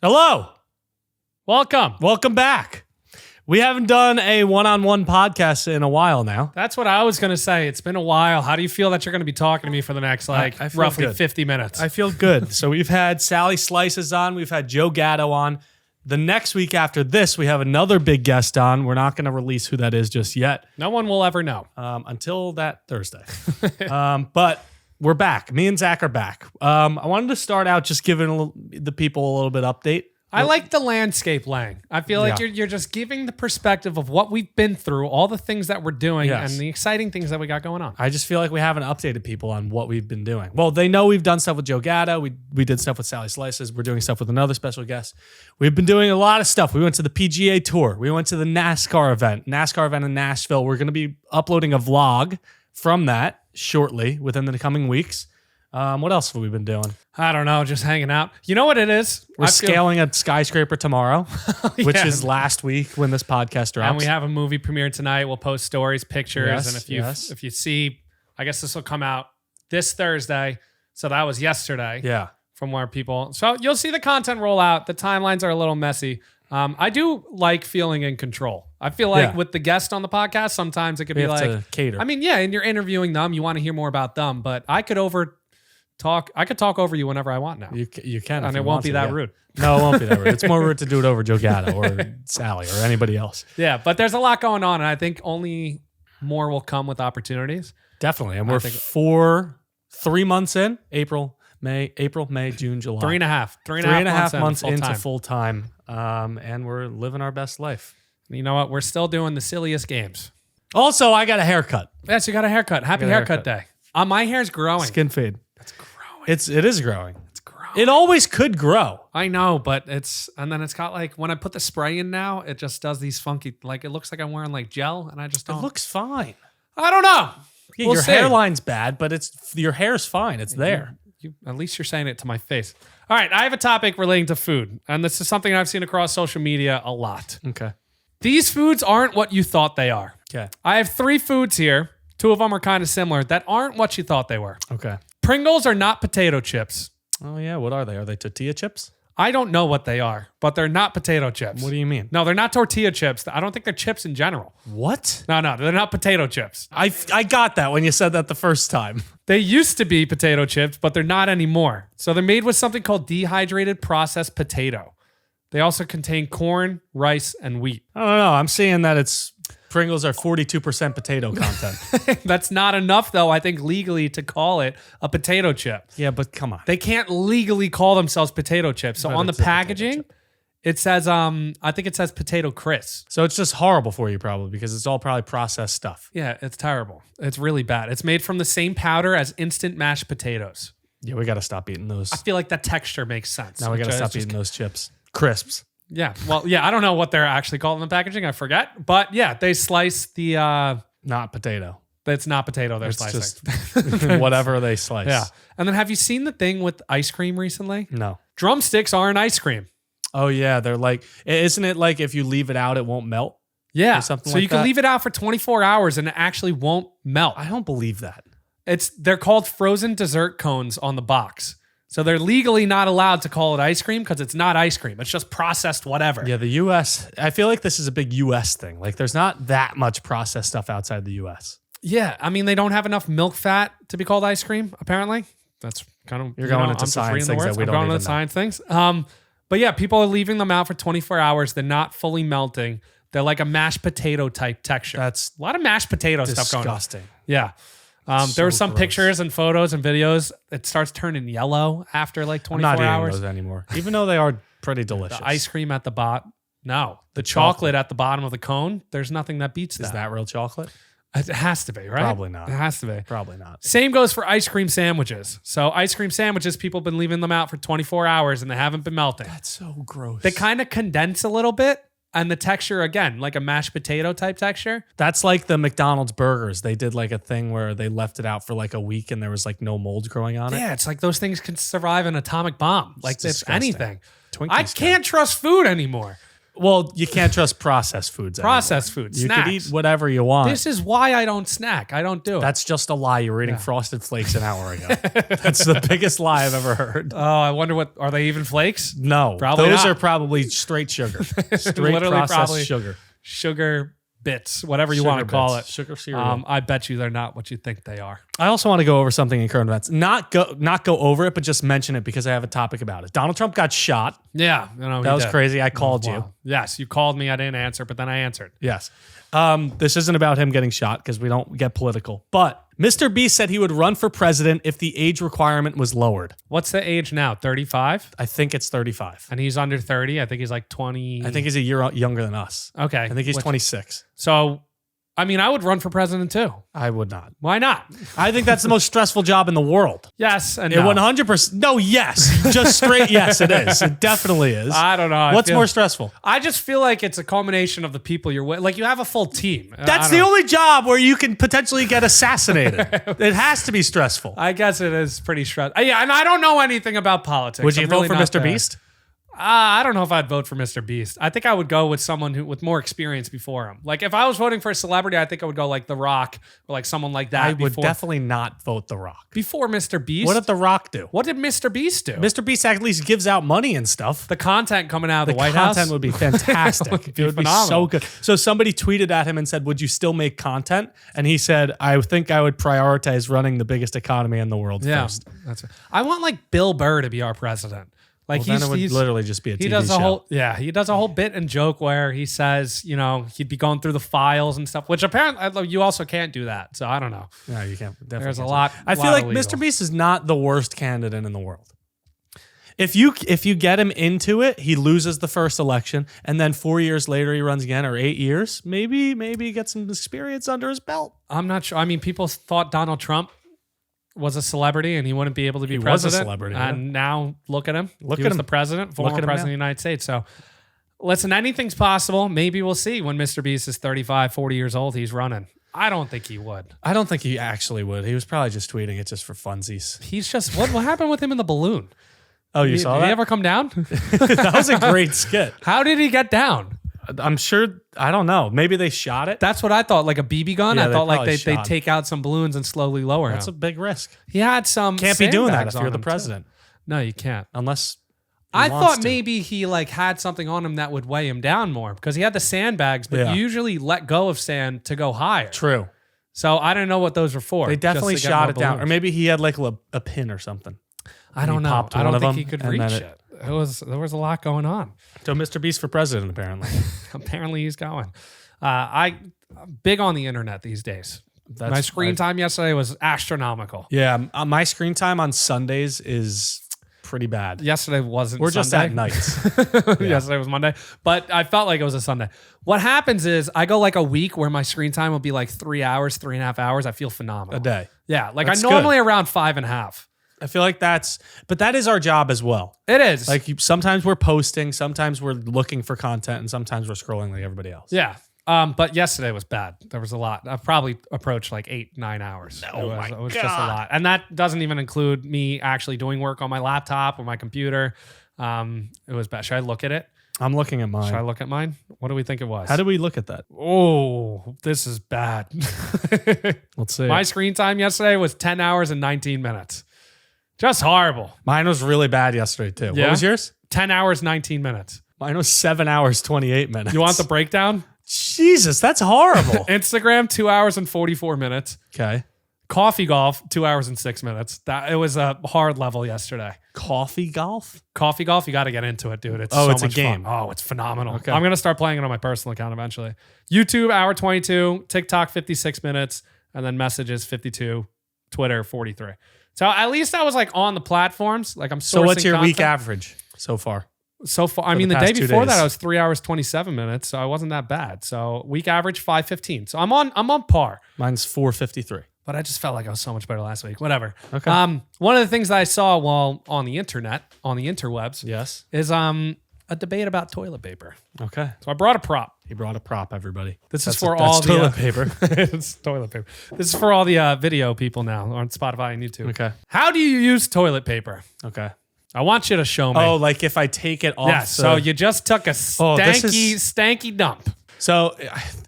Hello. Welcome. Welcome back. We haven't done a one-on-one podcast in a while now. That's what I was going to say. It's been a while. How do you feel that you're going to be talking to me for the next, I feel roughly good. 50 minutes? I feel good. So we've had Sally Slices on. We've had Joe Gatto on. The next week after this, we have another big guest on. We're not going to release who that is just yet. No one will ever know. Until that Thursday. But we're back. Me and Zach are back. I wanted to start out just giving the people a little bit update. I like the landscape, Lang. I feel like you're just giving the perspective of what we've been through, all the things that we're doing, and the exciting things that we got going on. I just feel like we haven't updated people on what we've been doing. Well, they know we've done stuff with Joe Gatto. We did stuff with Sally Slices. We're doing stuff with another special guest. We've been doing a lot of stuff. We went to the PGA Tour. We went to the NASCAR event in Nashville. We're going to be uploading a vlog from that shortly within the coming weeks. What else have we been doing? I don't know, just hanging out. You know what it is? We're scaling a skyscraper tomorrow, which is last week when this podcast drops. And we have a movie premiere tonight. We'll post stories, pictures, Yes, and if you see, I guess this will come out this Thursday. So that was yesterday. Yeah. From where people, so you'll see the content roll out. The timelines are a little messy. I do like feeling in control. I feel like with the guest on the podcast, sometimes it could be like to cater. I mean, yeah, and you're interviewing them, you want to hear more about them, but I could talk over you whenever I want now. You can, and it won't be that rude. No, it won't be that rude. It's more rude to do it over Joe Gatto or Sally or anybody else. Yeah, but there's a lot going on, and I think only more will come with opportunities. Definitely, and we're 3 months in. April, May, June, July. 3.5 months into full time, and we're living our best life. You know what? We're still doing the silliest games. Also, I got a haircut. Yes, you got a haircut. Happy haircut day. My hair's growing. Skin fade. It's growing. It is growing. It's growing. It always could grow. I know, but and then it's got like, when I put the spray in now, it just does these funky, like it looks like I'm wearing like gel, and I just don't. It looks fine. I don't know. Yeah, your hairline's bad, but your hair's fine. It's there. At least you're saying it to my face. All right, I have a topic relating to food, and this is something I've seen across social media a lot. Okay. These foods aren't what you thought they are. Okay. I have 3 foods here. 2 of them are kind of similar that aren't what you thought they were. Okay. Pringles are not potato chips. Oh, yeah. What are they? Are they tortilla chips? I don't know what they are, but they're not potato chips. What do you mean? No, they're not tortilla chips. I don't think they're chips in general. What? No, they're not potato chips. I got that when you said that the first time. They used to be potato chips, but they're not anymore. So they're made with something called dehydrated processed potato. They also contain corn, rice, and wheat. I don't know. I'm seeing that Pringles are 42% potato content. That's not enough, though, I think, legally to call it a potato chip. Yeah, but come on. They can't legally call themselves potato chips. So on the packaging, it says, I think it says potato crisp. So it's just horrible for you probably because it's all probably processed stuff. Yeah, it's terrible. It's really bad. It's made from the same powder as instant mashed potatoes. Yeah, we got to stop eating those. I feel like that texture makes sense. Now we got to stop eating those chips. Crisps. Yeah. Well, yeah, I don't know what they're actually called in the packaging. I forget. But yeah, they slice the... not potato. It's not potato they're slicing. Just whatever they slice. Yeah. And then have you seen the thing with ice cream recently? No. Drumsticks aren't ice cream. Oh, yeah. They're like... Isn't it like if you leave it out, it won't melt? Yeah. Or something so like you can that? leave it out for 24 hours and it actually won't melt. I don't believe that. They're called frozen dessert cones on the box. So they're legally not allowed to call it ice cream because it's not ice cream. It's just processed whatever. Yeah, the U.S., I feel like this is a big U.S. thing. Like there's not that much processed stuff outside the U.S. Yeah, I mean, they don't have enough milk fat to be called ice cream, apparently. That's kind of... You're going into science things that we don't even know. Science things. But yeah, people are leaving them out for 24 hours. They're not fully melting. They're like a mashed potato type texture. That's a lot of mashed potato stuff going on. Disgusting. Yeah. There were some gross. pictures and photos and videos. It starts turning yellow after like 24 I'm not hours. eating those anymore, even though they are pretty delicious. The ice cream at the bottom. No, the chocolate at the bottom of the cone. There's nothing that beats that. Is that real chocolate? It has to be, right? Probably not. It has to be. Probably not. Same goes for ice cream sandwiches. So ice cream sandwiches, people have been leaving them out for 24 hours and they haven't been melting. That's so gross. They kind of condense a little bit. And the texture, again, like a mashed potato type texture. That's like the McDonald's burgers. They did like a thing where they left it out for like a week and there was like no mold growing on it. Yeah, it's like those things can survive an atomic bomb. Like it's anything. Twinkies I can't trust food anymore. Well, you can't trust processed foods. Processed food, You snacks. could eat whatever you want. This is why I don't snack. I don't do it. That's just a lie. You were eating Frosted Flakes an hour ago. That's the biggest lie I've ever heard. Oh, I wonder are they even flakes? No, Probably those not. are probably straight sugar, straight Literally processed probably sugar. Sugar bits, whatever you Sugar want to call bits. it. Sugar cereal. I bet you they're not what you think they are. I also want to go over something in current events. Not go over it, but just mention it because I have a topic about it. Donald Trump got shot. Yeah, That was crazy. I called you. Wow. Yes, you called me. I didn't answer, but then I answered. Yes. This isn't about him getting shot because we don't get political. But MrBeast said he would run for president if the age requirement was lowered. What's the age now? 35? I think it's 35. And he's under 30. I think he's like 20. I think he's a year younger than us. Okay. I think he's 26. So, I mean, I would run for president too. I would not. Why not? I think that's the most stressful job in the world. Yes and It no. 100%. No, yes. Just straight yes, it is. It definitely is. I don't know. What's more stressful? I just feel like it's a culmination of the people you're with. Like you have a full team. That's the only job where you can potentially get assassinated. It has to be stressful. I guess it is pretty stressful. Yeah, and I don't know anything about politics. Would you I'm vote really for not Mr. there. Beast? I don't know if I'd vote for Mr. Beast. I think I would go with someone with more experience before him. Like if I was voting for a celebrity, I think I would go like The Rock or like someone like that. I would definitely not vote The Rock. Before Mr. Beast. What did The Rock do? What did Mr. Beast do? Mr. Beast at least gives out money and stuff. The content coming out of the The White House content would be fantastic. It would be so phenomenal. good. So somebody tweeted at him and said, "Would you still make content?" And he said, "I think I would prioritize running the biggest economy in the world first." That's right. I want like Bill Burr to be our president. Like Well, then it would literally just be a TV he does a show. he does a whole bit and joke where he says, you know, he'd be going through the files and stuff, which apparently you also can't do that. So I don't know. No, you can't. Definitely There's a can't. lot. I feel like Mr. Beast is not the worst candidate in the world. If you get him into it, he loses the first election, and then 4 years later he runs again, or 8 years. Maybe he gets some experience under his belt. I'm not sure. I mean, people thought Donald Trump was a celebrity and he wouldn't be able to be He was a president. celebrity, And now look at him. Look He at was him. the president, former Look at him president of the United States. So listen, anything's possible. Maybe we'll see when Mr. Beast is 35, 40 years old. He's running. I don't think he would. I don't think he actually would. He was probably just tweeting it just for funsies. He's just, what happened with him in the balloon? Oh, you saw Did that? he ever come down? That was a great skit. How did he get down? I'm sure. I don't know. Maybe they shot it. That's what I thought, like a BB gun. Yeah, I they thought like probably they'd shot. take out some balloons and slowly lower That's a him. big risk. He had some Can't be doing that sandbags if you're on the him, too. president, No, you can't. unless he I wants thought to. maybe he like had something on him that would weigh him down more because he had the sandbags, but Yeah. you usually let go of sand to go higher. True. So I don't know what those were for. They definitely just to get shot more it down, or balloons. maybe he had like a pin or something. I don't he know. popped I one don't of think them, he could and reach then it. There was a lot going on. So Mr. Beast for president, apparently. Apparently he's going. I'm big on the internet these days. My screen time yesterday was astronomical. Yeah, my screen time on Sundays is pretty bad. Yesterday wasn't. We're just Sunday. at nights. Yesterday was Monday, but I felt like it was a Sunday. What happens is I go like a week where my screen time will be like 3 hours, 3.5 hours. I feel phenomenal. A day. Yeah, like That's I normally around 5.5. I feel like but that is our job as well. It is Like sometimes we're posting, sometimes we're looking for content, and sometimes we're scrolling like everybody else. yeah. But yesterday was bad. There was a lot. I've probably approached like 8-9 hours. Oh It was just a lot, and that doesn't even include me actually doing work on my laptop or my computer. It was bad. Should I look at it? I'm looking at mine. Should I look at mine? What do we think it was? How did we look at that? Oh, this is bad. Let's see. My screen time yesterday was 10 hours and 19 minutes. Just horrible. Mine was really bad yesterday too. Yeah? What was yours? 10 hours, 19 minutes. Mine was 7 hours, 28 minutes. You want the breakdown? Jesus, that's horrible. Instagram, 2 hours and 44 minutes. Okay. Coffee golf, 2 hours and 6 minutes. It was a hard level yesterday. Coffee golf? Coffee golf, you got to get into it, dude. It's Oh, so it's a much game. fun. Oh, it's phenomenal. Okay. I'm going to start playing it on my personal account eventually. YouTube, hour 22. TikTok, 56 minutes. And then messages, 52. Twitter, 43. So at least I was like on the platforms. Like I'm sourcing So what's your week content. average so far? So far, I For mean, the the day past 2 before that, days? I was 3 hours, 27 minutes. So I wasn't that bad. So week average, 5:15. So I'm on par. Mine's 4:53. But I just felt like I was so much better last week. Whatever. Okay. One of the things that I saw while on the internet, on the interwebs, Yes. is a debate about toilet paper. Okay. So I brought a prop. He brought a prop, everybody. This That's is for that's all the toilet paper. it's toilet paper. This is for all the video people now on Spotify and YouTube. Okay. How do you use toilet paper? Okay. I want you to show me. Oh, like if I take it off. yeah. So you just took a stanky dump. So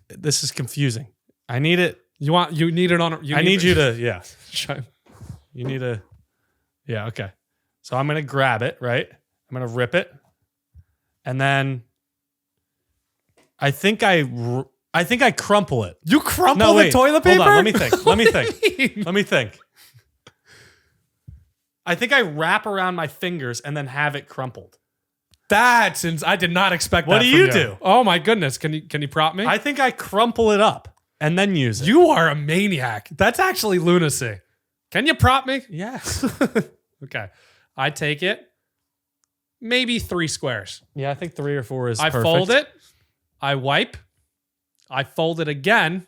this is confusing. I need it. You need it on. I need you to. Yeah. Show. You need to. Yeah. Okay. So I'm gonna grab it. Right. I'm gonna rip it, and then I think I crumple it. You crumple the toilet paper? Hold on. Let me think. Let me think. I think I wrap around my fingers and then have it crumpled. I did not expect that. What do you do? Oh my goodness. Can you prop me? I think I crumple it up and then use it. You are a maniac. That's actually lunacy. Can you prop me? Yes. Okay. I take it. Maybe 3 squares. Yeah, I think 3 or 4 is I perfect. fold it. I wipe. I fold it again.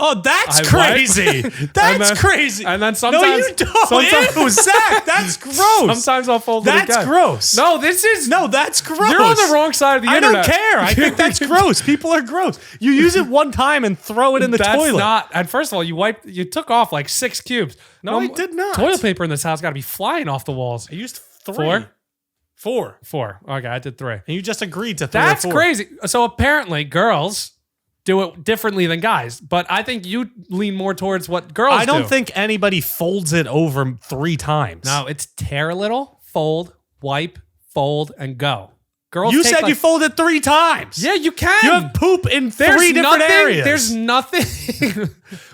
Oh, that's I crazy. That's crazy. And then sometimes... No, you don't. Ew, Zach, that's gross. Sometimes I'll fold it again. That's gross. No, this is... No, that's gross. You're on the wrong side of the internet. I don't care. I think that's gross. People are gross. You use it one time and throw it in the toilet. Not... And first of all, you took off like 6 cubes. No, I did not. Toilet paper in this house got to be flying off the walls. I used 3. 4? 4. Okay, I did 3. And you just agreed to 3 That's or 4. crazy. So apparently girls do it differently than guys, but I think you lean more towards what girls do. I don't think anybody folds it over 3 times. No, it's tear a little, fold, wipe, fold, and go. Girls You take said you folded 3 times. Yeah, you can. You have poop in 3 different areas. There's nothing.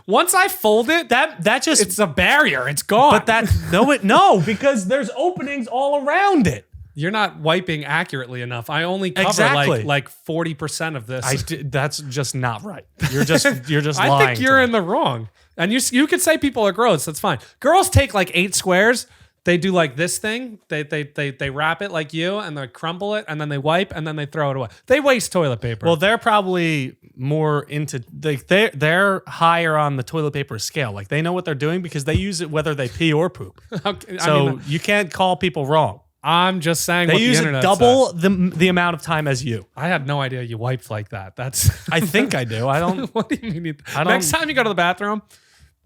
Once I fold it, that just... it's a barrier. It's gone. But no, because there's openings all around it. You're not wiping accurately enough. I only cover like 40% of this. That's just not right. You're just lying. I think you're in the wrong. And you could say people are gross. That's fine. Girls take like 8 squares. They do like this thing. They wrap it like you, and they crumble it, and then they wipe, and then they throw it away. They waste toilet paper. Well, they're probably more into they're higher on the toilet paper scale. Like they know what they're doing because they use it whether they pee or poop. Okay, so you can't call people wrong. I'm just saying they use it double the amount of time as you. I had no idea you wiped like that. That's I think I do. I don't. What do you mean? Next time you go to the bathroom,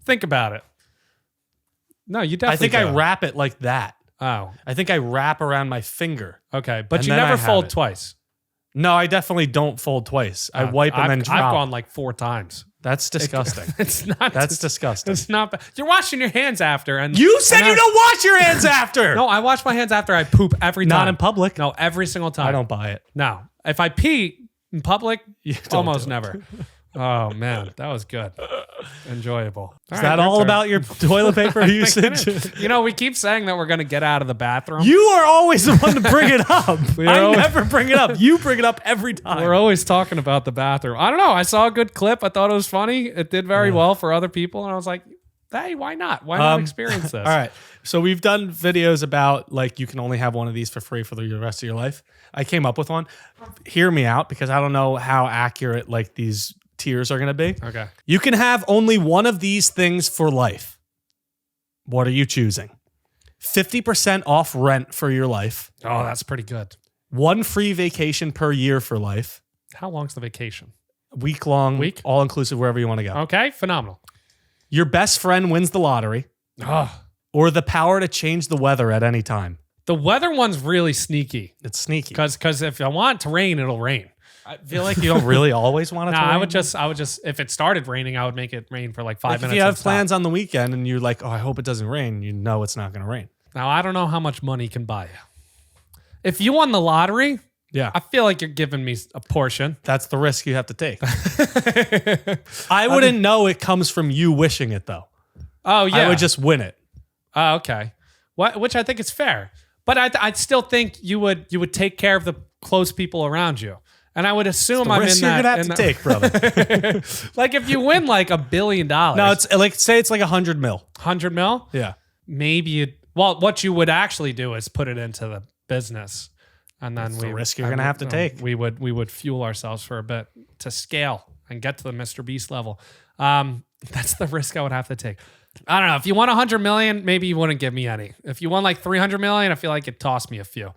think about it. No, you definitely. I think I wrap it like that. Oh, I think I wrap around my finger. Okay, but you never fold twice. No, I definitely don't fold twice. I wipe and then drop. I've gone like 4 times. That's disgusting. It's not. That's disgusting. It's not. You're washing your hands after, and you said you don't wash your hands after. No, I wash my hands after I poop every time. Not in public. No, every single time. I don't buy it. No, if I pee in public, almost never. Oh man, that was good. Enjoyable. Is that all about your toilet paper usage? You know, we keep saying that we're going to get out of the bathroom. You are always the one to bring it up. I never bring it up. You bring it up every time. We're always talking about the bathroom. I don't know. I saw a good clip. I thought it was funny. It did very well for other people. And I was like, hey, why not? Why not experience this? All right. So we've done videos about like you can only have one of these for free for the rest of your life. I came up with one. Hear me out because I don't know how accurate like these tiers are going to be. Okay. You can have only one of these things for life. What are you choosing? 50% off rent for your life. Oh, that's pretty good. 1 free vacation per year for life. How long's the vacation? Week long, all inclusive, wherever you want to go. Okay, phenomenal. Your best friend wins the lottery. Or the power to change the weather at any time. The weather one's really sneaky. It's sneaky. Because if I want it to rain, it'll rain. I feel like you don't really always want it to rain. I would just, if it started raining, I would make it rain for like 5 minutes. If you have plans on the weekend and you're like, oh, I hope it doesn't rain, you know it's not going to rain. Now, I don't know how much money can buy you. If you won the lottery, I feel like you're giving me a portion. That's the risk you have to take. I wouldn't know it comes from you wishing it, though. Oh, yeah. I would just win it. Oh, okay. Which I think is fair. But I still think you would take care of the close people around you. And I would assume I'm in that. You're gonna have to take, brother. Like if you win like $1 billion. No, it's like say it's like 100 mil. 100 mil? Yeah. Maybe what you would actually do is put it into the business, and then the risk you're gonna have to take. We would fuel ourselves for a bit to scale and get to the MrBeast level. That's the risk I would have to take. I don't know. If you won 100 million, maybe you wouldn't give me any. If you won like 300 million, I feel like it'd toss me a few.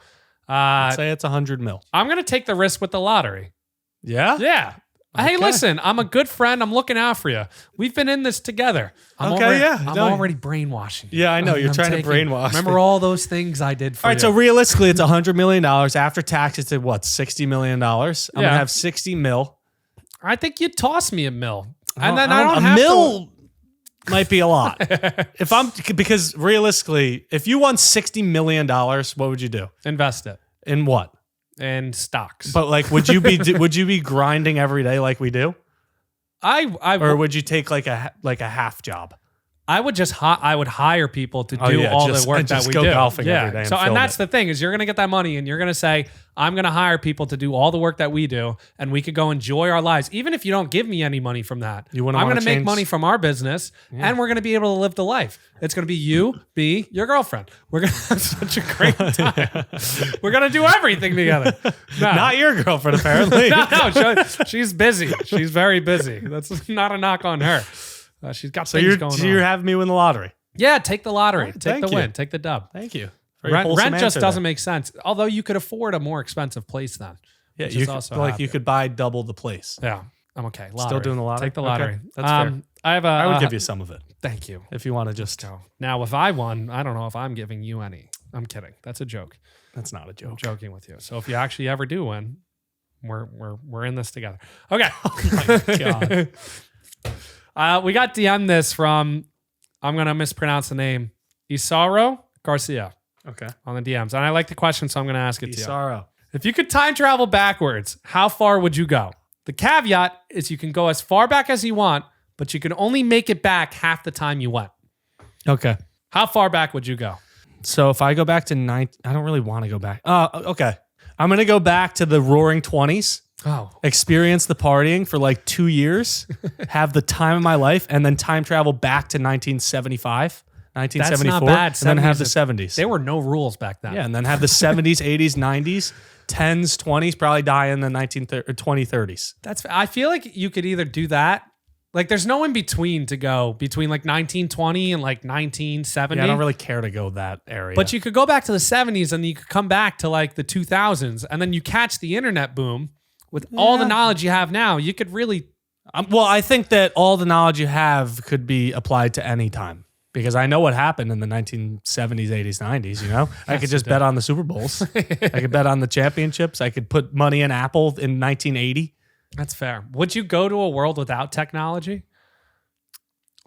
Say it's 100 mil. I'm going to take the risk with the lottery. Yeah? Yeah. Hey, listen, I'm a good friend. I'm looking out for you. We've been in this together. I'm already brainwashing you. Yeah, I know. You're I'm trying to brainwash me. Remember all those things I did for you. All right, so realistically, it's $100 million. After tax, it's at what, $60 million? I'm going to have 60 mil. I think you'd toss me a mil. And Well, then I don't have a mil to... might be a lot. Because realistically, if you won $60 million, what would you do? Invest it In what? in stocks. But like, would you be grinding every day like we do? Or would you take like a half job? I would just I would hire people to do all the work that we go do. golfing every day. And that's the thing is you're gonna get that money and you're gonna say I'm gonna hire people to do all the work that we do and we could go enjoy our lives even if you don't give me any money from that. I'm gonna make money from our business and we're gonna be able to live the life. It's gonna be you, me, your girlfriend. We're gonna have such a great time. We're gonna do everything together. No. Not your girlfriend, apparently. no, she's busy. She's very busy. That's not a knock on her. She's got things going on. So you're having me win the lottery? Yeah, take the lottery. Right, take the win. Take the dub. Thank you. Rent just doesn't make sense. Although you could afford a more expensive place then. Yeah, you could buy double the place. Yeah, I'm okay. Lottery. Still doing the lottery? Take the lottery. Okay, that's fair. I would give you some of it. Thank you. If you want to just go. Now, if I won, I don't know if I'm giving you any. I'm kidding. That's a joke. That's not a joke. I'm joking with you. So if you actually ever do win, we're in this together. Okay. Oh my God. We got DM this from, I'm going to mispronounce the name, Isaro Garcia. Okay. On the DMs. And I like the question, so I'm going to ask it to you. Isaro. If you could time travel backwards, how far would you go? The caveat is you can go as far back as you want, but you can only make it back half the time you went. Okay. How far back would you go? So if I go back to I don't really want to go back. Okay. I'm going to go back to the roaring 20s. Oh. Experience the partying for like 2 years, have the time of my life, and then time travel back to 1975, 1974, That's not bad. and then have the 70s. There were no rules back then. Yeah, and then have the 70s, 80s, 90s, 10s, 20s, probably die in the 2030s. I feel like you could either do that. Like there's no in between to go between like 1920 and like 1970. Yeah, I don't really care to go that area. But you could go back to the 70s and you could come back to like the 2000s and then you catch the internet boom. With all the knowledge you have now, you could really... well, I think that all the knowledge you have could be applied to any time. Because I know what happened in the 1970s, 80s, 90s, you know? I could just bet on the Super Bowls. I could bet on the championships. I could put money in Apple in 1980. That's fair. Would you go to a world without technology?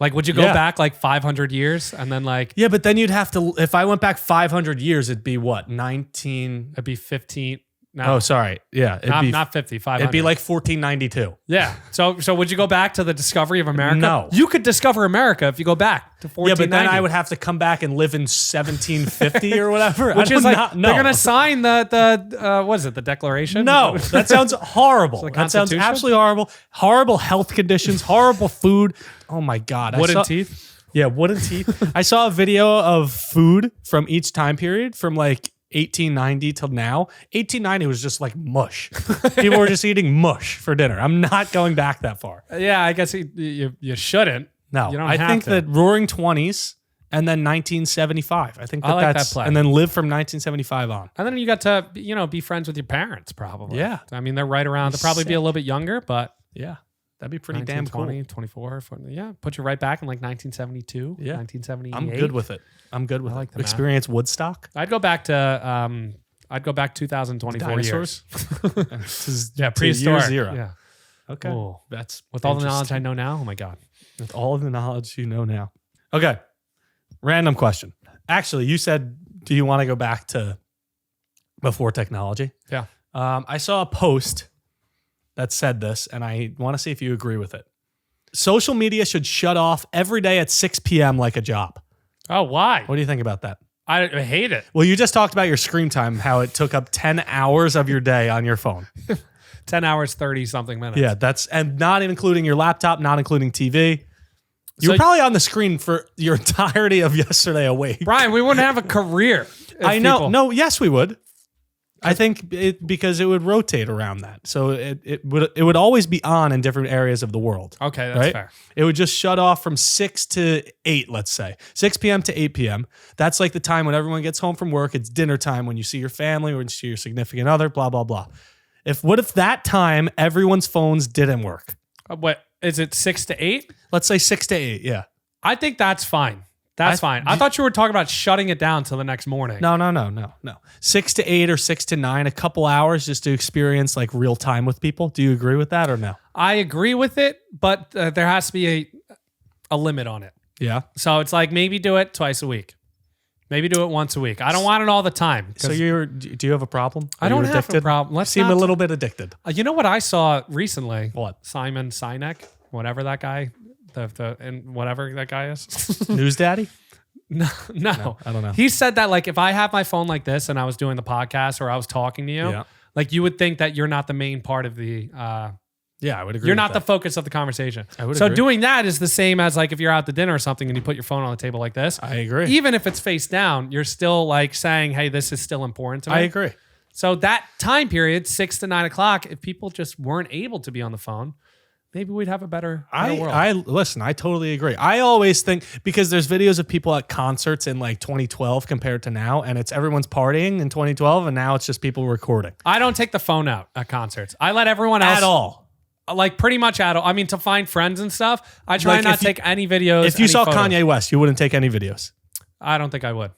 Like, would you go back like 500 years and then like... Yeah, but then you'd have to... If I went back 500 years, it'd be what? It'd be 15... No. Oh, sorry. Yeah. Not 50, 500. It'd be like 1492. Yeah. So would you go back to the discovery of America? No. You could discover America if you go back to 1490. Yeah, but then I would have to come back and live in 1750 or whatever. Which is like, they're going to sign the what is it, the Declaration? No, that sounds horrible. That sounds absolutely horrible. Horrible health conditions, horrible food. Oh my God. Wooden teeth? Yeah, wooden teeth. I saw a video of food from each time period from like 1890 till now. 1890 was just like mush. People were just eating mush for dinner. I'm not going back that far. Yeah, I guess you shouldn't. No, you don't I have think to. that roaring 20s and then 1975. I think I like that's that plan. and then live from 1975 on. And then you got to be friends with your parents probably. Yeah. I mean, they're right around. They'll probably be a little bit younger, but yeah. That'd be pretty damn cool. 24. Yeah. Put you right back in like 1972, yeah. 1978. I'm good with it. I like the experience Woodstock. I'd go back to 2024 dinosaurs. Years. Yeah, prehistoric era. Yeah. Okay. Ooh. That's with all the knowledge I know now. Oh my God. With all the knowledge you know now. Okay. Random question. Actually, you said, do you want to go back to before technology? Yeah. I saw a post that said this, and I want to see if you agree with it. Social media should shut off every day at 6 p.m. like a job. Oh, why? What do you think about that? I hate it. Well, you just talked about your screen time, how it took up 10 hours of your day on your phone. 10 hours, 30 something minutes. Yeah, and not including your laptop, not including TV. You were probably on the screen for your entirety of yesterday awake. Brian, we wouldn't have a career. I know. No, yes, we would. I think because it would rotate around that. So it would always be on in different areas of the world. Okay, that's fair. It would just shut off from 6 to 8, let's say. 6 p.m. to 8 p.m. That's like the time when everyone gets home from work. It's dinner time when you see your family or you see your significant other, blah, blah, blah. What if that time everyone's phones didn't work? What is it? 6 to 8? Let's say 6 to 8. Yeah. I think that's fine. That's fine. I thought you were talking about shutting it down till the next morning. No. 6 to 8 or 6 to 9, a couple hours just to experience like real time with people. Do you agree with that or no? I agree with it, but there has to be a limit on it. Yeah. So it's like maybe do it twice a week. Maybe do it once a week. I don't want it all the time. So do you have a problem? I don't have a problem. Let's seem a little bit addicted. You know what I saw recently? What? Simon Sinek, whatever that guy, and whatever that guy is. News Daddy? No, I don't know. He said that like if I have my phone like this and I was doing the podcast or I was talking to you, like you would think that you're not the main part of the. Yeah, I would agree. You're not the focus of the conversation. I would so agree. Doing that is the same as like if you're out to dinner or something and you put your phone on the table like this. I agree. Even if it's face down, you're still like saying, "Hey, this is still important to me." I agree. So that time period, 6 to 9 o'clock, if people just weren't able to be on the phone, maybe we'd have a better world. Listen, I totally agree. I always think because there's videos of people at concerts in like 2012 compared to now, and it's everyone's partying in 2012, and now it's just people recording. I don't take the phone out at concerts. I let everyone else at all. Like pretty much at all. I mean, to find friends and stuff, I try not to take any videos. If you saw photos. Kanye West, you wouldn't take any videos. I don't think I would.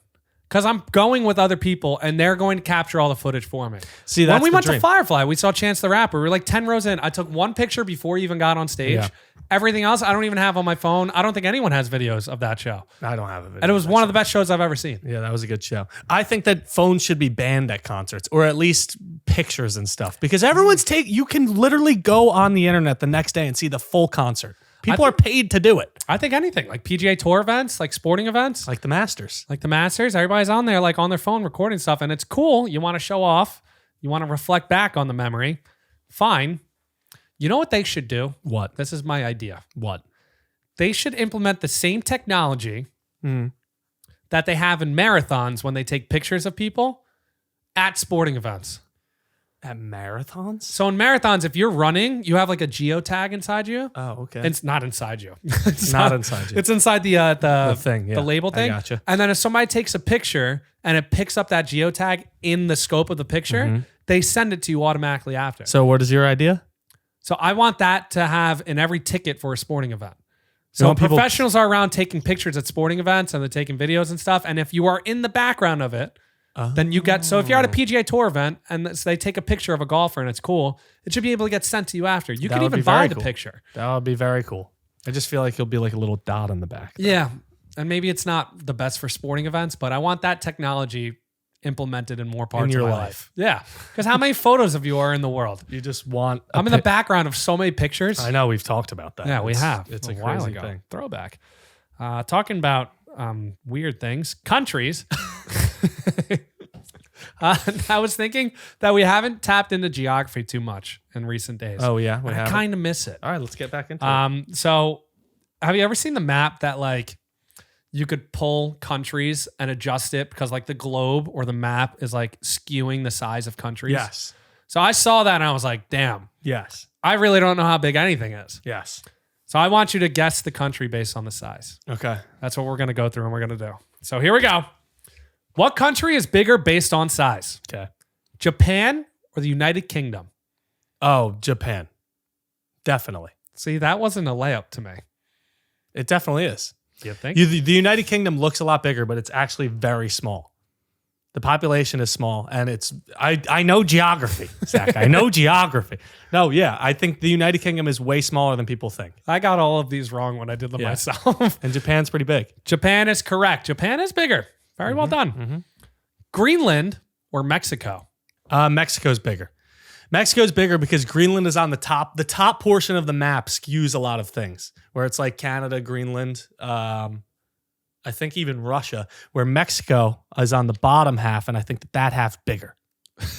Because I'm going with other people and they're going to capture all the footage for me. See, that's when we the went dream. to Firefly, we saw Chance the Rapper. We were like 10 rows in. I took one picture before he even got on stage. Yeah. Everything else, I don't even have on my phone. I don't think anyone has videos of that show. I don't have a video. And it was one of the best shows I've ever seen. Yeah, that was a good show. I think that phones should be banned at concerts, or at least pictures and stuff, because you can literally go on the internet the next day and see the full concert. People are paid to do it. I think anything, like PGA Tour events, like sporting events. Like the Masters. Like the Masters, everybody's on there, like on their phone recording stuff, and it's cool. You want to show off. You want to reflect back on the memory. Fine. You know what they should do? What? This is my idea. What? They should implement the same technology that they have in marathons when they take pictures of people at sporting events. At marathons? So in marathons, if you're running, you have like a geotag inside you. Oh, okay. It's not inside you. It's not inside you. It's inside the thing, yeah. the label thing. I gotcha. And then if somebody takes a picture and it picks up that geotag in the scope of the picture, they send it to you automatically after. So what is your idea? So I want that to have in every ticket for a sporting event. So professionals are around taking pictures at sporting events and they're taking videos and stuff. And if you are in the background of it, then you get, so if you're at a PGA Tour event and they take a picture of a golfer and it's cool, it should be able to get sent to you after. You can even buy the picture. That would be very cool. I just feel like it'll be like a little dot on the back. Yeah. And maybe it's not the best for sporting events, but I want that technology implemented in more parts in your of my life. Yeah. Because how many photos of you are in the world? You just want... I'm in the background of so many pictures. I know. We've talked about that. Yeah, we have. It's a while crazy ago. thing. Throwback. Talking about weird things. Countries. I was thinking that we haven't tapped into geography too much in recent days. Oh, yeah? I kind of miss it. All right, let's get back into it. So have you ever seen the map that like you could pull countries and adjust it because like the globe or the map is like skewing the size of countries? Yes. So I saw that and I was like, damn, Yes. I really don't know how big anything is. Yes. So I want you to guess the country based on the size. Okay. That's what we're going to go through and we're going to do. So here we go. What country is bigger based on size? Okay. Japan or the United Kingdom? Oh, Japan. Definitely. See, that wasn't a layup to me. It definitely is. You think? The United Kingdom looks a lot bigger, but it's actually very small. The population is small, and it's... I know geography, Zach. I know geography. No, yeah. I think the United Kingdom is way smaller than people think. I got all of these wrong when I did them myself. And Japan's pretty big. Japan is correct. Japan is bigger. Very well done. Greenland or Mexico? Mexico's bigger. Mexico's bigger because Greenland is on the top. The top portion of the map skews a lot of things, where it's like Canada, Greenland, I think even Russia, where Mexico is on the bottom half, and I think that half's bigger.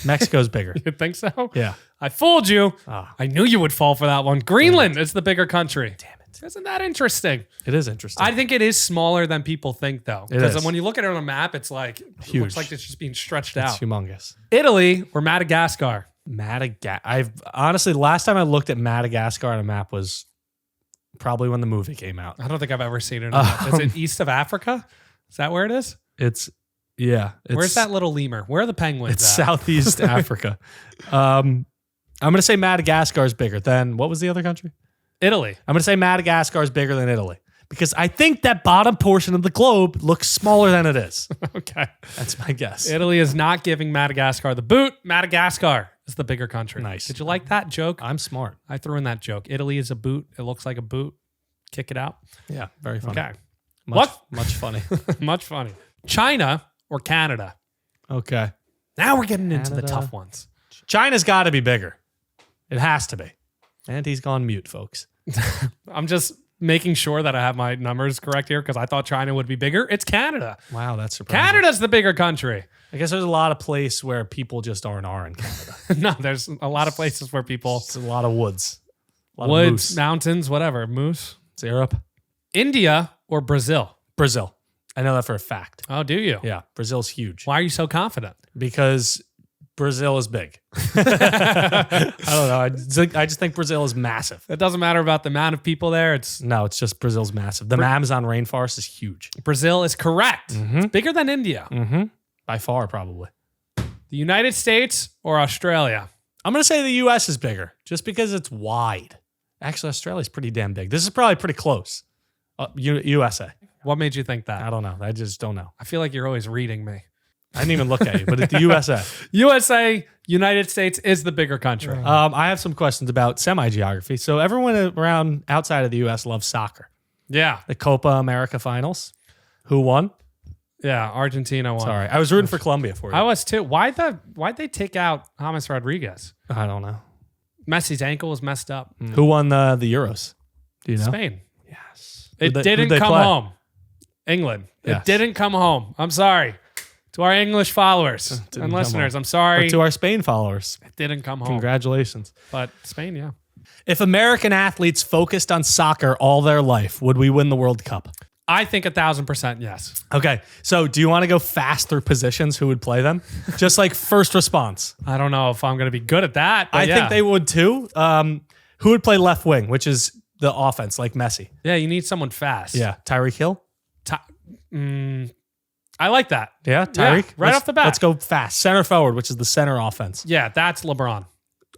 Mexico's bigger. You think so? Yeah. I fooled you. Oh. I knew you would fall for that one. Greenland is the bigger country. Damn it. Isn't that interesting? It is interesting. I think it is smaller than people think, though. It Because is. when you look at it on a map, it's like Huge. It looks like it's just being stretched It's out. humongous. Italy or Madagascar? I've honestly, the last time I looked at Madagascar on a map was probably when the movie came out. I don't think I've ever seen it. Is it east of Africa? Is that where it is? Yeah. Where's that little lemur? Where are the penguins It's at? Southeast Africa. I'm going to say Madagascar is bigger than, what was the other country? Italy. I'm going to say Madagascar is bigger than Italy because I think that bottom portion of the globe looks smaller than it is. Okay. That's my guess. Italy is not giving Madagascar the boot. Madagascar is the bigger country. Nice. Did you like that joke? I'm smart. I threw in that joke. Italy is a boot. It looks like a boot. Kick it out. Yeah, very funny. Okay. Much funny. Much funny. China or Canada? Okay. Now we're getting into the Canada. tough ones. China's got to be bigger. It has to be. And he's gone mute, folks. I'm just making sure that I have my numbers correct here because I thought China would be bigger. It's Canada. Wow, that's surprising. Canada's the bigger country. I guess there's a lot of place where people just are in Canada. No, there's a lot of places where people... It's a lot of woods. A lot of Woods, moose. mountains, whatever. Moose. It's Europe. India or Brazil? Brazil. I know that for a fact. Oh, do you? Yeah, Brazil's huge. Why are you so confident? Because Brazil is big. I don't know. I just think Brazil is massive. It doesn't matter about the amount of people there. No, it's just Brazil's massive. The Amazon rainforest is huge. Brazil is correct. It's bigger than India. Mm-hmm. By far, probably. The United States or Australia? I'm going to say the U.S. is bigger just because it's wide. Actually, Australia's pretty damn big. This is probably pretty close. USA. What made you think that? I don't know. I just don't know. I feel like you're always reading me. I didn't even look at you, but it's the USA. USA, United States is the bigger country. I have some questions about semi-geography. So everyone around outside of the U.S. loves soccer. Yeah. The Copa America finals. Who won? Yeah, Argentina won. Sorry. I was rooting for Colombia for you. I was too. Why'd they take out James Rodriguez? I don't know. Messi's ankle was messed up. Who won the Euros? Do you know? Spain. Yes. It Who'd didn't they come play? home. England. Yes. It didn't come home. I'm sorry. To our English followers Didn't and come listeners, home. I'm sorry. But to our Spain followers, It didn't come home. congratulations. But Spain, yeah. If American athletes focused on soccer all their life, would we win the World Cup? I think 1,000% yes. Okay, so do you want to go fast through positions? Who would play them? Just like first response. I don't know if I'm going to be good at that. But I yeah. think they would too. Who would play left wing, which is the offense, like Messi? Yeah, you need someone fast. Yeah, Tyreek Hill. I like that. Yeah, Tyreek. right off the bat. Let's go fast. Center forward, which is the center offense. Yeah, that's LeBron.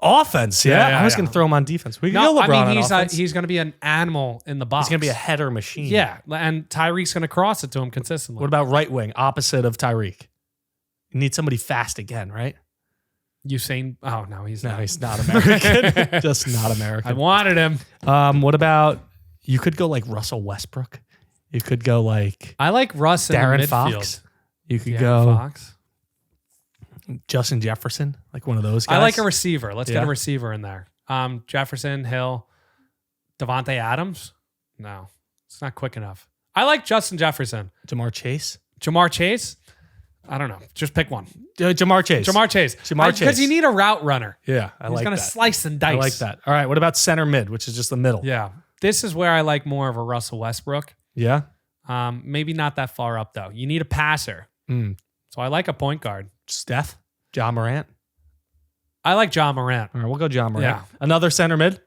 Offense, yeah. Yeah, I was yeah. going to throw him on defense. We can No, go LeBron I mean on offense. he's going to be an animal in the box. He's going to be a header machine. yeah, and Tyreek's going to cross it to him consistently. What about right wing, opposite of Tyreek? You need somebody fast again, right? Usain? Oh no, he's not. He's not American. Just not I American. wanted him. What about, you could go like Russell Westbrook. You could go like I like Russ in Darren the midfield. Fox. You could De'Aaron go Fox. Justin Jefferson, like one of those guys. I like a receiver. Let's get Yeah. a receiver in there. Jefferson, Hill, Devontae Adams. No, it's not quick enough. I like Justin Jefferson. Jamar Chase. Jamar Chase. I don't know. Just pick one. Jamar Chase. Jamar Chase. Jamar Chase. Because you need a route runner. Yeah, I He's like going that. to slice and dice. I like that. All right, what about center mid, which is just the middle? Yeah. This is where I like more of a Russell Westbrook. Yeah? Maybe not that far up, though. You need a passer. Mm. So I like a point guard. Steph? John Morant? I like John Morant. All right, we'll go John Morant. Yeah. Another center mid?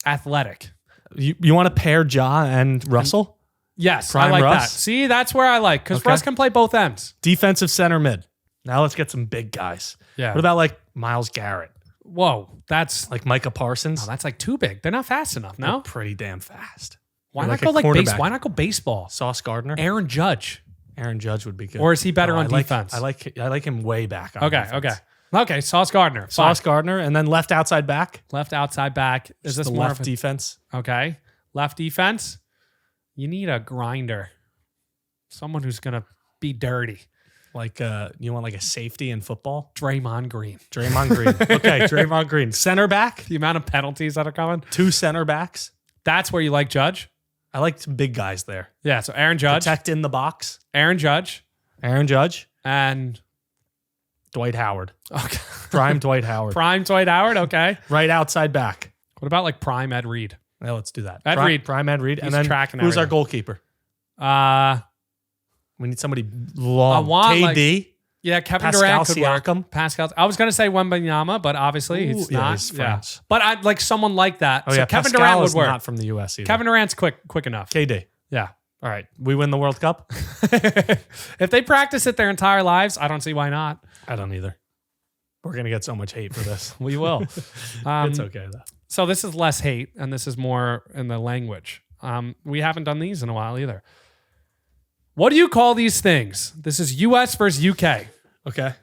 Athletic. You want to pair Ja and Russell? Yes, Prime I like Russ? that. See, that's where I like because Okay. Russ can play both ends. Defensive center mid. Now let's get some big guys. Yeah. What about like Myles Garrett? Whoa, that's Like Micah Parsons? that's like too big. They're not fast enough. They're No. pretty damn fast. Why Or not like go a like base? cornerback. Why not go baseball? Sauce Gardner? Aaron Judge, Aaron Judge would be good. or is he better No, on I like- defense? I like him way back. On Okay, defense. okay. Sauce Gardner. Sauce Fine. Gardner, and then left outside back. Left outside back. Is this the more left of a, defense? okay? Left defense. You need a grinder, someone who's gonna be dirty. Like you want like a safety in football? Draymond Green. Draymond Green. Okay, Draymond Green. Center back. The amount of penalties that are coming. 2 center backs. That's where you like Judge. I like some big guys there. Yeah. So Aaron Judge. Protect in the box. Aaron Judge. Aaron Judge. And Dwight Howard. okay. Prime Dwight Howard. Prime Dwight Howard. Okay. Right outside back. What about like Prime Ed Reed? Yeah, let's do that. Ed Reed. Prime Ed Reed. He's And then tracking who's our everything. goalkeeper? We need somebody long. I want, KD. Yeah, Kevin Pascal Durant could work. Siakam. Pascal. I was gonna say Wembanyama, but obviously Ooh, he's yeah, not. he's French. But I'd like someone like that. Oh so yeah, Kevin Pascal Durant would is work. not from the U.S. either. Kevin Durant's quick enough. KD. Yeah. All right, we win the World Cup. If they practice it their entire lives, I don't see why not. I don't either. We're going to get so much hate for this. We will. It's okay, though. So this is less hate, and this is more in the language. We haven't done these in a while either. What do you call these things? This is U.S. versus U.K. Okay.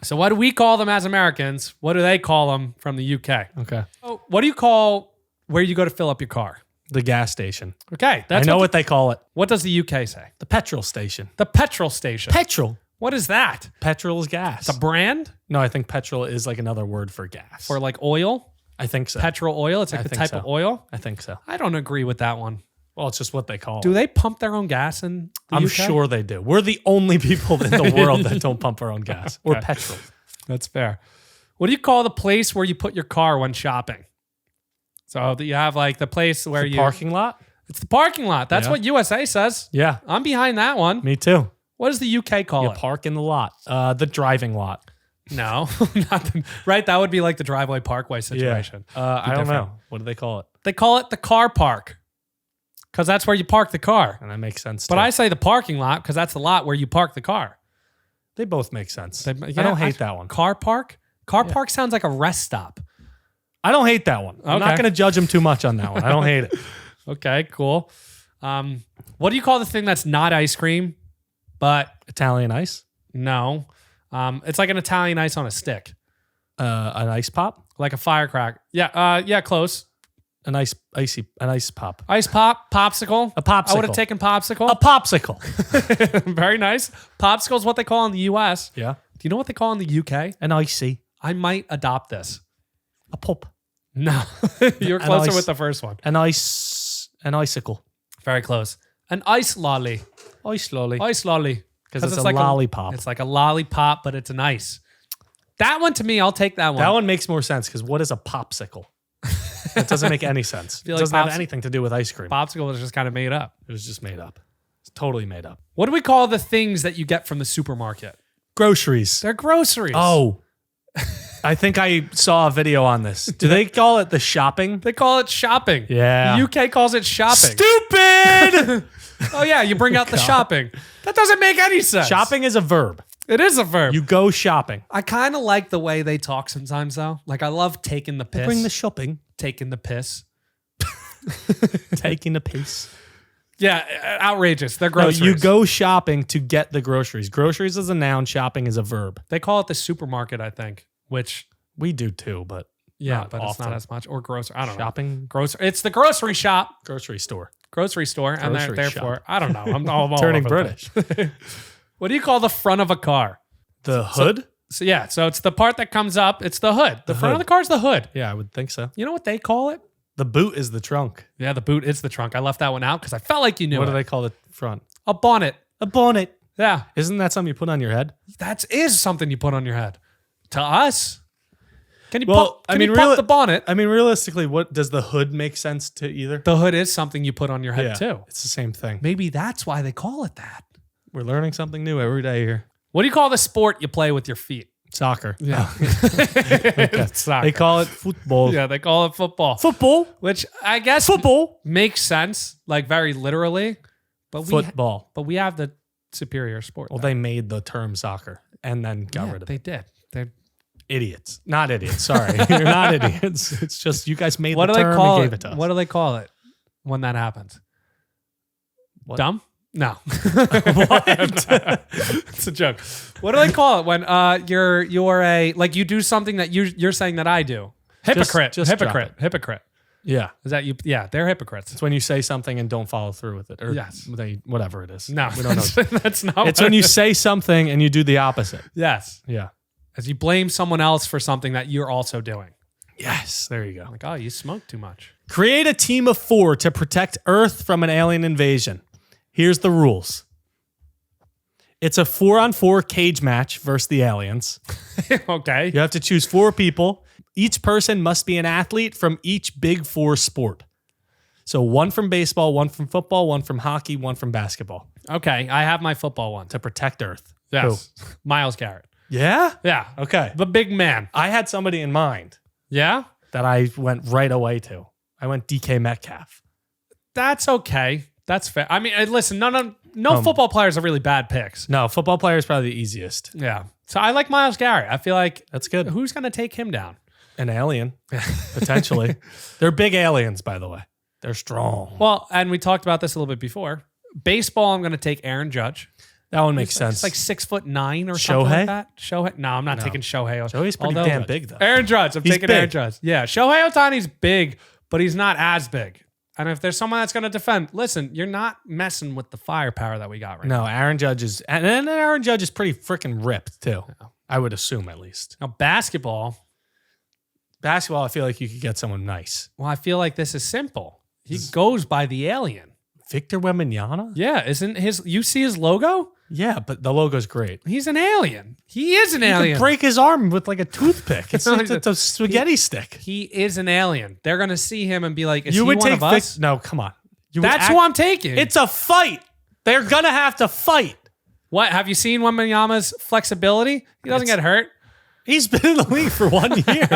So what do we call them as Americans? What do they call them from the U.K.? Okay. Oh, what do you call where you go to fill up your car? The gas station. Okay. I know what they call it. What does the UK say? The petrol station. The petrol station. Petrol. What is that? Petrol is gas. It's a brand No, I think petrol is like another word for gas. for like oil? I think so. Petrol oil? It's like I the think type so. of oil? I think so. I don't agree with that one. Well, it's just what they call Do it. they pump their own gas in the I'm UK? sure they do. We're the only people in the world that don't pump our own gas or Okay. petrol. That's fair. What do you call the place where you put your car when shopping? So you have like the place where The parking lot? It's the parking lot. That's Yeah. what USA says. Yeah, I'm behind that one. me too. What does the UK call You it? park in the lot. The driving lot. No, not the, right. That would be like the driveway parkway situation. I don't different. know. What do they call it? They call it the car park because that's where you park the car. And that makes sense But too. I say the parking lot because that's the lot where you park the car. They both make sense. They- I yeah, don't hate that one. Car park? Car park sounds like a rest stop. I don't hate that one. I'm not Okay. going to judge him too much on that one. I don't hate it. Okay, cool. What do you call the thing that's not ice cream, but Italian ice? no? It's like an Italian ice on a stick, An ice pop? like a firecracker. Yeah, close. An ice pop. Ice pop, popsicle. A popsicle. I would have taken popsicle. A popsicle. Very nice. Popsicle is what they call in the U.S. Yeah. Do you know what they call in the U.K.? An icy. I might adopt this. A pop. No, you're An closer ice- with the first one. An icicle. Very close. An ice lolly. Ice lolly. Ice lolly. Because it's a like lollipop. It's like a lollipop, but it's an ice. That one to me, I'll take that one. That one makes more sense because what is a popsicle? It doesn't make any sense. It feel like doesn't have pops- anything to do with ice cream. Popsicle was just kind of made up. It was just made up. It's totally made up. What do we call the things that you get from the supermarket? Groceries. They're groceries. Oh. I think I saw a video on this. Do they call it the shopping? They call it shopping. Yeah. The UK calls it shopping. Stupid! Oh, yeah, you bring out the shopping. That doesn't make any sense. Shopping is a verb. It is a verb. You go shopping. I kind of like the way they talk sometimes, though. Like, I love taking the piss. Bring the shopping. Taking the piss. Taking the piece. Yeah, outrageous. They're No, groceries. you go shopping to get the groceries. Groceries is a noun. Shopping is a verb. They call it the supermarket, I think, which, We do too, but yeah, not but it's often. not as much. Or grocery. I don't know. Shopping, It's the grocery shop, grocery store. grocery store, and Grocery therefore, shop. I don't know. I'm all Turning over the British. place. What do you call the front of a car? The hood? So yeah, so it's the part that comes up. It's the hood. The front of hood. the car is the hood. Yeah, I would think so. You know what they call it? The boot is the trunk. Yeah, the boot is the trunk. I left that one out because I felt like you knew What it. do they call the front? A bonnet. A bonnet. Yeah, Isn't that something you put on your head? that is something you put on your head. To us, can you Well, pop, I can mean, you pop really- the bonnet? I mean, realistically, what does the hood make sense to either? The hood is something you put on your head Yeah, too. it's the same thing. Maybe that's why they call it that. We're learning something new every day here. What do you call the sport you play with your feet? Soccer. Yeah, It's soccer. They call it football. Yeah, they call it football, Football. which I guess Football. makes sense, like very literally. But Football. we have the superior sport. Well, there. they made the term soccer and then got Yeah, rid of they it. did. They're, Idiots. Not idiots. Sorry. You're not idiots. It's just you guys made what the do they term call and it? gave it to us. What do they call it when that happens? What? Dumb? No. What? It's a joke. What do they call it when you're a like you do something that you're saying that I do? Hypocrite. just drop hypocrite. Hypocrite. Yeah. Is that you? Yeah, they're hypocrites. It's when you say something and don't follow through with it. Or Yes. whatever it is. No, We don't know. that's not. It's what when it you is. say something and you do the opposite. Yes, Yeah. as you blame someone else for something that you're also doing. Yes. There you go. Like, oh, you smoke too much. Create a team of 4 to protect Earth from an alien invasion. Here's the rules. It's a 4-on-4 cage match versus the aliens. Okay. You have to choose 4 people. Each person must be an athlete from each big 4 sport. So 1 from baseball, 1 from football, 1 from hockey, 1 from basketball Okay. I have my football one. to protect Earth. Yes. Miles Garrett. Yeah? Yeah. Okay. The big man. I had somebody in mind Yeah. that I went right away to. I went DK Metcalf. That's okay. That's fair. I mean, listen, no football players are really bad picks. No, football player is probably the easiest. Yeah. So I like Myles Garrett. I feel like That's good. who's going to take him down? An alien, potentially. They're big aliens, by the way. They're strong. Well, and we talked about this a little bit before. Baseball, I'm going to take Aaron Judge. That one makes sense. It's like 6'9" or something Shohei? like that. Shohei? No, I'm not taking Shohei. Shohei's pretty Although- damn big, though. Aaron Judge. I'm He's taking big. Aaron Judge. Yeah, Shohei Ohtani's big, but he's not as big. And if there's someone that's going to defend, listen, you're not messing with the firepower that we got right now. No, Aaron Judge is, and then Aaron Judge is pretty freaking ripped too. I would assume at least. Now, basketball, I feel like you could get someone nice. well, I feel like this is simple. He goes by the alien. Victor Wembanyama? Yeah, isn't his, you see his logo? Yeah, but the logo's great. He's an alien. He is an You alien. could break his arm with like a toothpick. It's a spaghetti stick. He is an alien. They're going to see him and be like, is You he would one take of us? No, come on. You would That's who I'm taking. It's a fight. They're gonna have to fight. What? Have you seen Wembanyama's flexibility? He doesn't get hurt. He's been in the league for 1 year.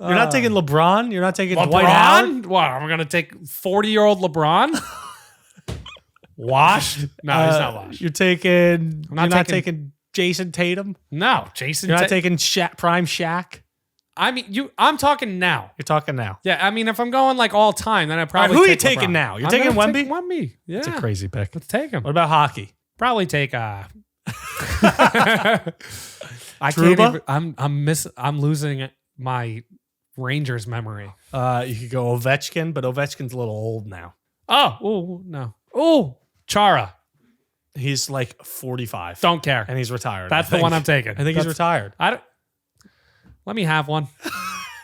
You're not taking LeBron. You're not taking Dwight Howard. LeBron? What? I'm going to take 40-year-old LeBron? Washed? No, he's not washed. You're taking. not You're not taking- taking Jason Tatum. No, Jason. You're not taking Prime Shaq. I mean, I'm talking now. You're talking now. Yeah, I mean, if I'm going like all time, then I probably All right, who are you take taking LeBron. now? You're I'm taking gonna Wemby? take Wemby. Yeah, It's a crazy pick. let's take him. What about hockey? Probably take I can't Trouba? even, I'm losing my Rangers memory. You could go Ovechkin, but Ovechkin's a little old now. Oh, no. Oh, Chara. He's like 45. Don't care. And he's retired. That's I the think. one I'm taking. I think he's retired. I don't, let me have one.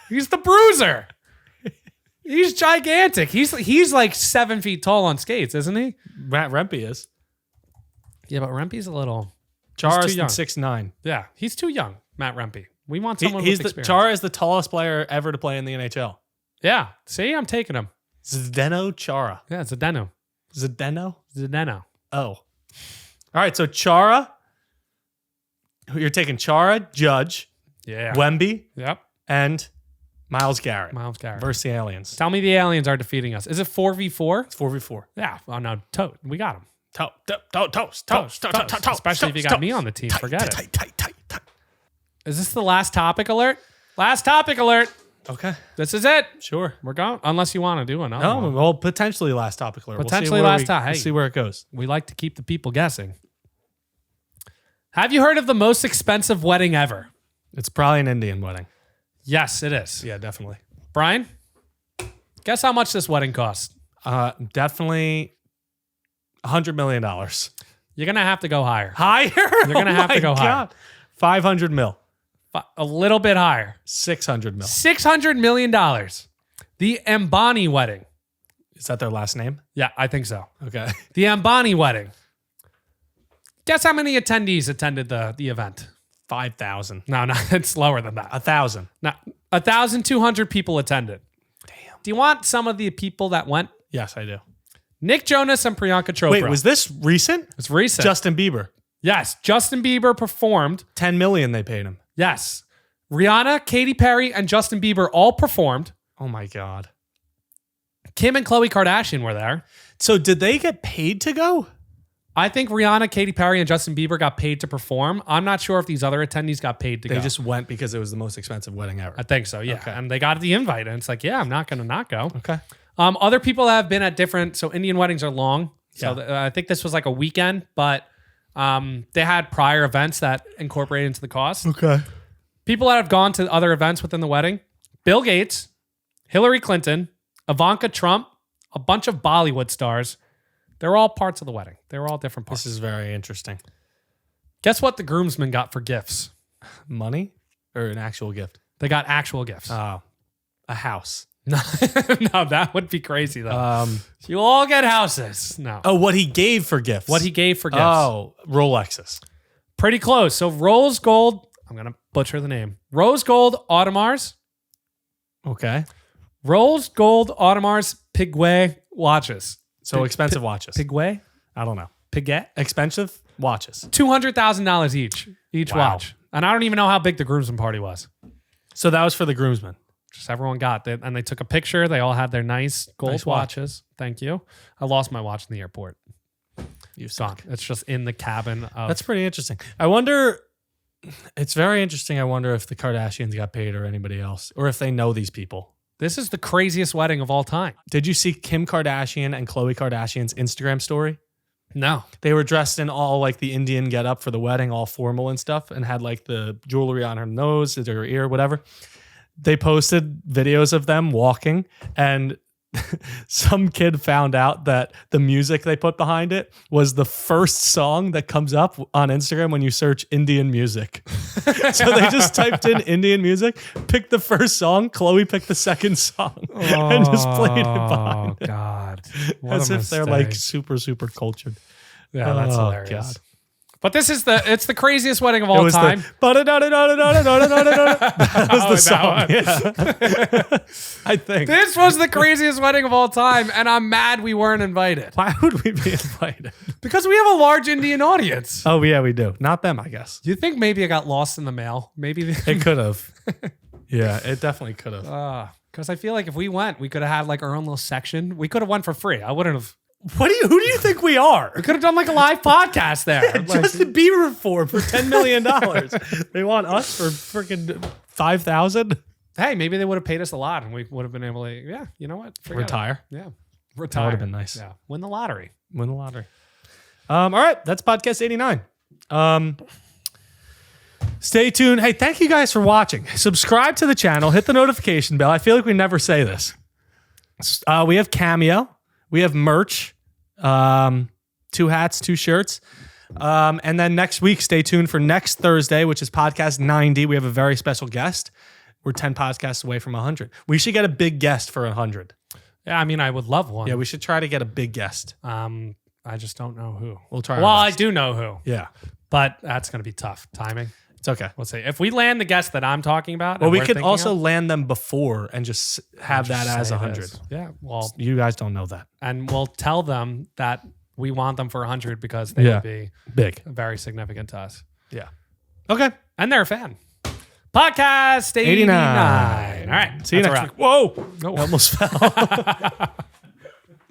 He's the bruiser. He's gigantic. He's like 7 feet tall on skates, isn't he? Matt Rempe is. Yeah, but Rempe's a little. Char's young. 6'9". Yeah, he's too young, Matt Rempe. We want someone He's with experience. Chara is the tallest player ever to play in the NHL. Yeah, see, I'm taking him. Zdeno Chara. Yeah, Zdeno. Zdeno? Oh. All right, so Chara. You're taking Chara, Judge, Yeah. Wemby, Yep. and Myles Garrett Myles Garrett. versus the aliens. Tell me the aliens are defeating us. Is it 4v4? It's 4v4. Yeah. Oh, no. We got him. Toast. Especially if you got me on the team. Forget it. Tight. Is this the last topic alert? Last topic alert. Okay, This is it. sure. We're going. Unless you want to do another No, one. well, potentially last topic alert. Potentially last time. We'll Hey. see where it goes. We like to keep the people guessing. Have you heard of the most expensive wedding ever? It's probably an Indian wedding. Yes, it is. Yeah, definitely. Brian, guess how much this wedding cost? Definitely $100 million. You're going to have to go higher. Higher? You're gonna have to go higher. 500 mil. A little bit higher. 600 mil. $600 million. The Ambani wedding. Is that their last name? Yeah, I think so. Okay. The Ambani wedding. Guess how many attendees attended the event? 5,000. No, it's lower than that. 1,000. No, 1,200 people attended. Damn. Do you want some of the people that went? Yes, I do. Nick Jonas and Priyanka Chopra. Wait, was this recent? It's recent. Justin Bieber. Yes, Justin Bieber performed. 10 million they paid him. Yes. Rihanna, Katy Perry, and Justin Bieber all performed. Oh my God. Kim and Khloe Kardashian were there. So did they get paid to go? I think Rihanna, Katy Perry, and Justin Bieber got paid to perform. I'm not sure if these other attendees got paid to go. They just went because it was the most expensive wedding ever. I think so, yeah. Okay. And they got the invite, and it's like, yeah, I'm not going to not go. Okay. Other people have been at different, so Indian weddings are long. So Yeah. I think this was like a weekend, but they had prior events that incorporated into the cost. Okay. People that have gone to other events within the wedding: Bill Gates, Hillary Clinton, Ivanka Trump, a bunch of Bollywood stars. They're all parts of the wedding. They were all different parts. This is very interesting. Guess what the groomsmen got for gifts? Money or an actual gift? They got actual gifts. Oh, a house. No, that would be crazy though. You all get houses. No. Oh, what he gave for gifts. What he gave for gifts. Oh, Rolexes. Pretty close. So Rose Gold, I'm going to butcher the name. Rose Gold Audemars. Okay. Rose Gold Audemars Piguet watches. So expensive watches. Piguet? I don't know. Piguet? Expensive watches. $200,000 each Wow. watch. And I don't even know how big the groomsmen party was. So that was for the groomsmen. Just everyone got it. And they took a picture. They all had their nice gold Nice watch. watches. Thank you. I lost my watch in the airport. You It's gone. It's just in the cabin of... That's pretty interesting. I wonder It's very interesting. I wonder if the Kardashians got paid or anybody else, or if they know these people. This is the craziest wedding of all time. Did you see Kim Kardashian and Khloe Kardashian's Instagram story? No. They were dressed in all like the Indian getup for the wedding, all formal and stuff, and had like the jewelry on her nose, her ear, whatever. They posted videos of them walking, and some kid found out that the music they put behind it was the first song that comes up on Instagram when you search Indian music. So they just typed in Indian music, picked the first song, Khloe picked the second song, and just played it behind it. Oh, God. As if they're like super, super cultured. Yeah, that's Oh, hilarious. God. But it's the craziest wedding of all time. That was the song. Yeah. I think. This was the craziest wedding of all time, and I'm mad we weren't invited. Why would we be invited? Because we have a large Indian audience. Oh, yeah, we do. Not them, I guess. Do you think maybe it got lost in the mail? Maybe It could have. Yeah, it definitely could have. because I feel like if we went, we could have had like our own little section. We could have went for free. I wouldn't have. Who do you think we are? We could have done like a live podcast there. Justin Bieber for $10 million. They want us for freaking 5,000. Hey, maybe they would have paid us a lot, and we would have been able to. Yeah, you know what? Forget Retire. it. Yeah, That retire. would have been nice. Yeah, win the lottery. Win the lottery. All right, that's podcast 89. Stay tuned. Hey, thank you guys for watching. Subscribe to the channel. Hit the notification bell. I feel like we never say this. We have Cameo. We have merch. 2 hats, 2 shirts. And then next week, stay tuned for next Thursday, which is podcast 90. We have a very special guest. We're 10 podcasts away from 100. We should get a big guest for 100. Yeah, I mean, I would love one. Yeah, we should try to get a big guest. I just don't know who. We'll try. Well, our I best. do know who, Yeah, but that's going to be tough. Timing. it's okay. We'll see. If we land the guest that I'm talking about, Well, and we we're could thinking also of, land them before and just have just that as say 100. this. Yeah. Well, You guys don't know that. and we'll tell them that we want them for 100 because they Yeah. would be Big. very significant to us. Yeah. Okay. And they're a fan. Podcast 89. 89. All right. See you that's a next wrap. week. Whoa. I almost fell.